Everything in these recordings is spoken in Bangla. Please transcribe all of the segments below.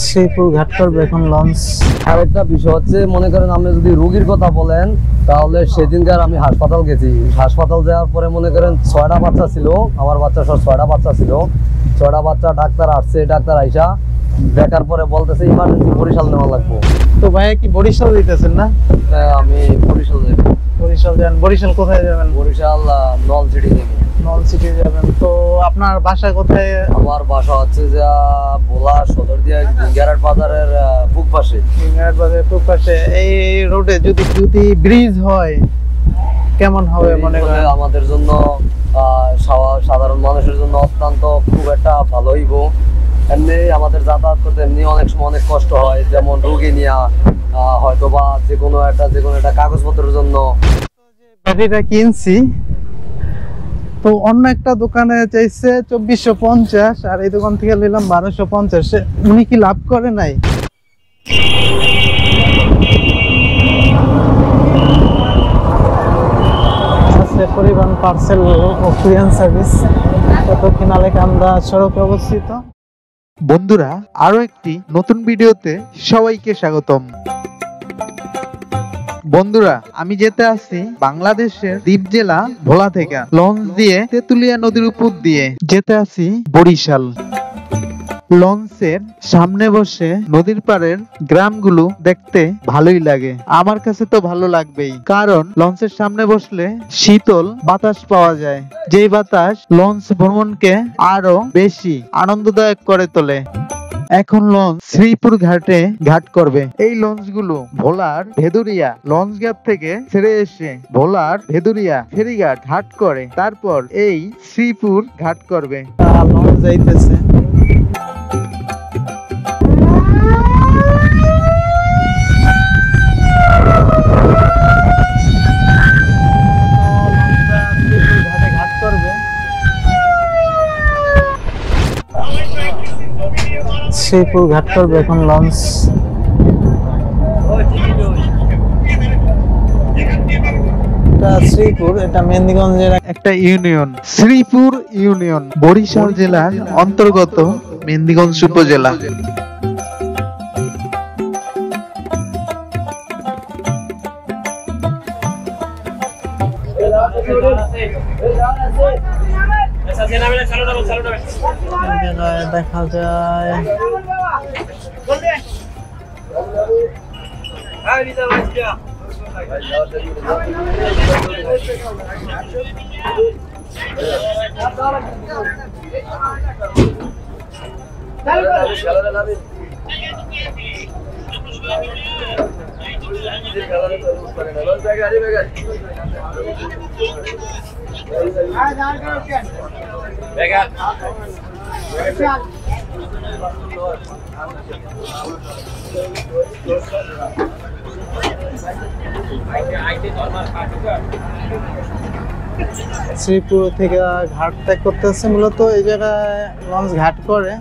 শ্রীপুর ঘাট করবে এখন লঞ্চ। আর একটা বিষয় হচ্ছে, মনে করেন আপনি যদি রোগীর কথা বলেন, তাহলে সেদিনকার আমি হাসপাতাল গেছি। হাসপাতাল যাওয়ার পরে মনে করেন 6টা বাচ্চা ছিল, আমার বাচ্চা সব 6টা বাচ্চা ছিল। 6টা বাচ্চা ডাক্তার আসছে, ডাক্তার আইসা দেখার পরে বলতেছে ইমার্জেন্সি বরিশাল নেওয়া লাগবে। তো ভাইয়া কি বরিশাল দিতেছেন না? আমি বরিশাল যাব। বরিশাল যান? বরিশাল কোথায় যাবেন? বরিশাল নলছিটি যাব। নলছিটি যাবেন। তো আপনার বাসা কোথায়? আমার বাসা হচ্ছে যে ভোলা সদর দিয়া গিঙ্গারাট বাজারের বুক পাশে। গিঙ্গারাট বাজারের বুক পাশে। এই রোডে যদি ব্রিজ হয় কেমন হবে মনে করেন? আমাদের জন্য সাধারণ মানুষের জন্য অত্যন্ত খুব একটা ভালো হইব। এমনি আমাদের যাতায়াত করতে এমনি অনেক সময় অনেক কষ্ট হয়, যেমন রোগী নিয়ে হয়তো বা যে কোনো একটা কাগজপত্রের জন্য। ব্যাটারিটা কিনছি, তো অন্য একটা দোকানে চাইছে 2450 আর এই দোকান থেকে নিলাম 1250। উনি কি লাভ করে নাই? পরিবহন পার্সেল ও কুরিয়ার সার্ভিস দক্ষিণালেকান্দা সড়কে অবস্থিত। বন্ধুরা, আরো একটি নতুন ভিডিওতে সবাইকে স্বাগতম। বন্ধুরা, আমি যেতে আছি বাংলাদেশের দ্বীপ জেলা ভোলা থেকে লঞ্চ দিয়ে তেতুলিয়া নদীর উপর দিয়ে যেতে আছি বরিশাল। লঞ্চের সামনে বসে নদীর পাড়ের গ্রামগুলো দেখতে ভালোই লাগে। আমার কাছে তো ভালো লাগবেই, কারণ লঞ্চের সামনে বসলে শীতল বাতাস পাওয়া যায়, যেই বাতাস লঞ্চ ভ্রমণকে আরো বেশি আনন্দদায়ক করে তোলে। এখন লঞ্চ শ্রীপুর ঘাটে ঘাট করবে। এই লঞ্চগুলো ভোলার ভেদুরিয়া লঞ্চ ঘাট থেকে ছেড়ে এসে ভোলার ভেদুরিয়া ফেরিঘাট ঘাট করে, তারপর এই শ্রীপুর ঘাট করবে। লঞ্চ যাইতেছে। শ্রীপুর ঘাট করবে এখন লঞ্চ। শ্রীপুর এটা মেহেন্দিগঞ্জের একটা ইউনিয়ন। শ্রীপুর ইউনিয়ন বরিশাল জেলার অন্তর্গত মেহেন্দিগঞ্জ উপজেলা। দেখা যায় শ্রীপুর থেকে ঘাট ত্যাগ করতেছে। মূলত এই জায়গায় লঞ্চ ঘাট করে,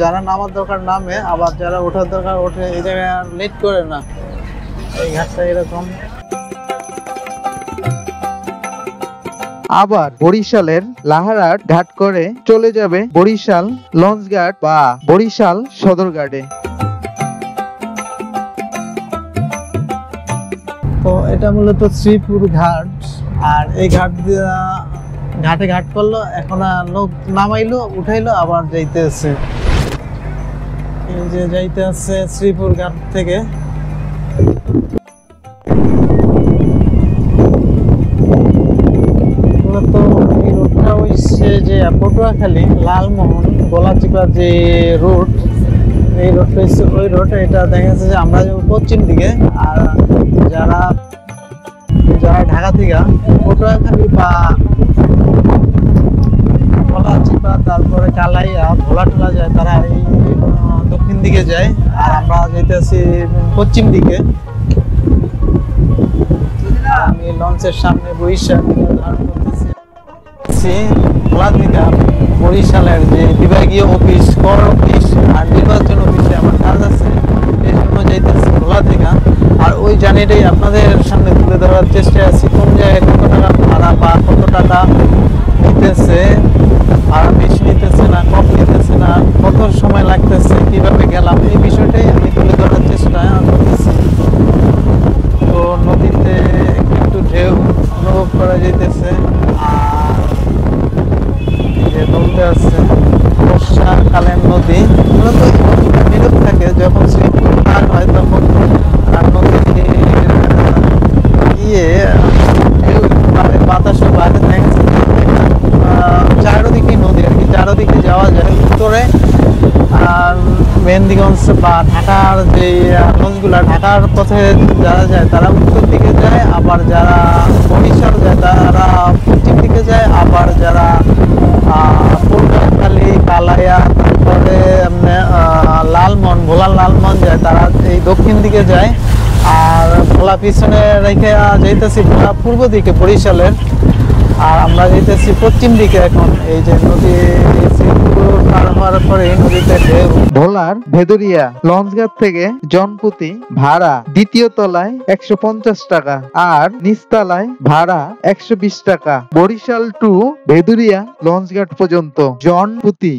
যারা নামার দরকার নামে, আবার যারা ওঠার দরকার ওঠে। এই জায়গায় আর লেট করে না, এই ঘাটটা এরকম। আবার বরিশালের লাহারাট ঘাট করে চলে যাবে বরিশাল লঞ্চ ঘাট বা বরিশাল সদর ঘাটে। তো এটা মূলত শ্রীপুর ঘাট। আর এই ঘাট ঘাটে ঘাট করলো, এখন লোক নামাইলো উঠাইলো আবার যাইতেছে। এই যে যাইতে আছে শ্রীপুর ঘাট থেকে। মূলত এই রোডটা হচ্ছে যে পটুয়াখালী লালমোহন গলাচিপা যে রোড, এই রোডটা হচ্ছে ওই রোড। এটা দেখা যাচ্ছে যে আমরা যাবো পশ্চিম দিকে, আর যারা ঢাকা থেকে পটুয়াখালী বা গলাচিপা তারপরে কালাইয়া ভোলাটোলা যায়, তারা এই দক্ষিণ দিকে যায়। আর আমরা যাইতেছি পশ্চিম দিকে। আমি লঞ্চের সামনে বরিশাল ধারণ করতেছি। ভোলা থেকে বরিশালের যে বিভাগীয় অফিস, কর অফিস আর নির্বাচন অফিসে আমার কাজ আছে, এই জন্য যাইতেছি ভোলা থেকে। আর ওই জার্নিটাই আপনাদের সামনে তুলে ধরার চেষ্টা আছি। কোন জায়গায় কত টাকা ভাড়া বা কত টাকা নিতেছে, ভাড়া বেশি নিতেছে না কম নিতেছে না, কত সময় লাগতেছে, কিভাবে গেলাম, এই বিষয়টা করা যাইতেছে। আর এই যে বলতে আছে বর্ষাকালীন নদী মূলত নীরব থাকে, যখন শীতকাল পার হয় তখন নদী বাতাসও বাইরে থাকে, চারোদিকে নদী আর কি, চারোদিকে যাওয়া যায়। উত্তরে আর মেহেন্দিগঞ্জ বা ঢাকার যে লঞ্চগুলা ঢাকার পথে যারা যায় তারা উত্তর দিকে যায়, আবার যারা বরিশাল যায় তারা পশ্চিম দিকে যায়, আবার যারা পূর্বখালী কালাইয়া তারপরে লালমন ভোলার লালমন যায় তারা এই দক্ষিণ দিকে যায়। আর ভোলা পিছনে রেখে যাইতেছি ভোলা পূর্ব দিকে বরিশালের, আর আমরা যাইতেছি পশ্চিম দিকে। এখন এই যে নদী পার হওয়ার পরে নদীতে ঢেউ। ভোলার ভেদুরিয়া লঞ্চঘাট থেকে জনপ্রতি ভাড়া দ্বিতীয় তলায় 150 টাকা আর নিচতলায় ভাড়া 120 টাকা। বরিশাল টু ভেদুরিয়া লঞ্চঘাট পর্যন্ত জনপ্রতি